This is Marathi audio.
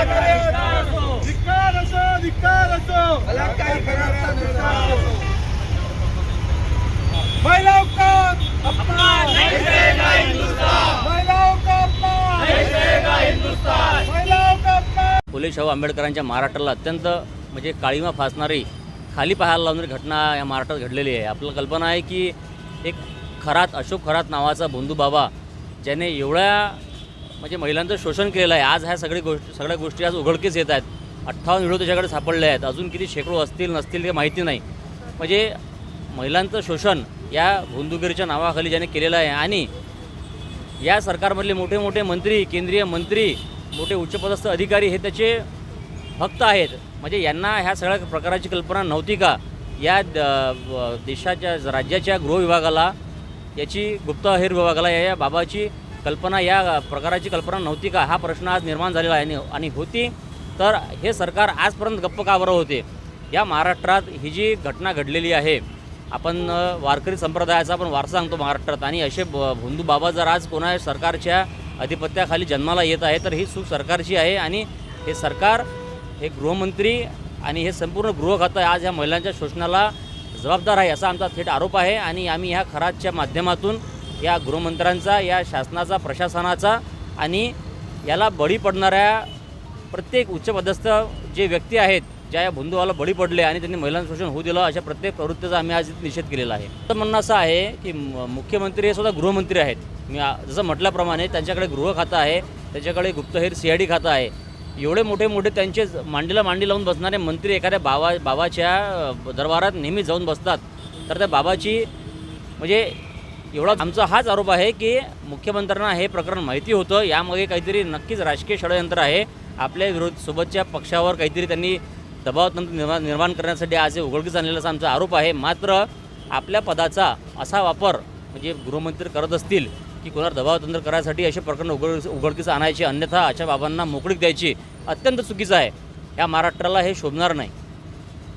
धिक्कार असो, धिक्कार असो. महिलाओं का अपमान नहीं सहेगा हिंदुस्तान. महिलाओं का अपमान नहीं सहेगा हिंदुस्तान. महिलाओं का अपमान. फुले शाहू आंबेडकरांच्या महाराष्ट्राला अत्यंत म्हणजे काळीमा फासणारी, खाली पाहायला लावणारी घटना या महाराष्ट्रात घडलेली आहे. आपल्याला कल्पना आहे की एक खरात, अशोक खरात नावाचा भोंदू बाबा, ज्याने एवढ्या म्हणजे महिलांचं शोषण केलेलं आहे. आज ह्या सगळ्या गोष्टी आज उघडकीस येत आहेत. 58 व्हिडिओ त्याच्याकडे सापडले आहेत. अजून किती शेकडो असतील नसतील ते माहिती नाही. म्हणजे महिलांचं शोषण या भोंदूगिरीच्या नावाखाली ज्याने केलेलं आहे. आणि या सरकारमधले मोठे मोठे मंत्री, केंद्रीय मंत्री, मोठे उच्चपदस्थ अधिकारी हे त्याचे भक्त आहेत. म्हणजे यांना ह्या सगळ्या प्रकाराची कल्पना नव्हती का? या देशाच्या राज्याच्या गृह विभागाला, याची गुप्तहेर विभागाला या बाबाची कल्पना, या प्रकाराची कल्पना नव्हती का? हा प्रश्न आज निर्माण झालेला आहे. आणि होती तर हे सरकार आजपर्यंत गप्प का बरं होते? या महाराष्ट्रात ही जी घटना घडलेली आहे, आपण वारकरी संप्रदायाचा आपण वारसा सांगतो महाराष्ट्रात, आणि असे भोंदू बाबा जर आज कोणा सरकारच्या अधिपत्याखाली जन्माला येत आहे तर ही चूक सरकारची आहे. आणि हे सरकार, हे गृहमंत्री आणि हे संपूर्ण गृह खातं आज ह्या महिलांच्या शोषणाला जबाबदार आहे असा आमचा थेट आरोप आहे. आणि आम्ही ह्या खरातच्या माध्यमातून या गृहमंत्र्यांचा, या शासनाचा, प्रशासनाचा आणि याला बळी पडणाऱ्या प्रत्येक उच्चपदस्थ जे व्यक्ती आहेत, ज्या या भोंदूवाला बळी पडले आणि त्यांनी महिलांचं शोषण होऊ दिलं, अशा प्रत्येक प्रवृत्तीचा आम्ही आज निषेध केलेला आहे. तर म्हणणं असं आहे की मुख्यमंत्री हे स्वतः गृहमंत्री आहेत. मी जसं म्हटल्याप्रमाणे त्यांच्याकडे गृह खातं आहे, त्याच्याकडे गुप्तहेर CID खातं आहे. एवढे मोठे मोठे त्यांचे मांडीला मांडी लावून बसणारे मंत्री एखाद्या बाबाच्या दरबारात नेहमी जाऊन बसतात. तर त्या बाबाची म्हणजे एवढा आमचा हाच आरोप आहे की मुख्यमंत्र्यांना हे प्रकरण माहिती होतं. यामागे काहीतरी नक्कीच राजकीय षडयंत्र आहे. आपल्या सोबतच्या पक्षावर काहीतरी त्यांनी दबावतंत्र निर्माण करण्यासाठी आज हे उघडकीस आणलेला आमचा आरोप आहे. मात्र आपल्या पदाचा असा वापर म्हणजे गृहमंत्री करत असतील की कोणावर दबावतंत्र करायसाठी असे प्रकरण उघडकीस आणायचे, अन्यथा अशा बाबांना मोकळीक द्यायची, अत्यंत चुकीचं आहे. या महाराष्ट्राला हे शोभणार नाही.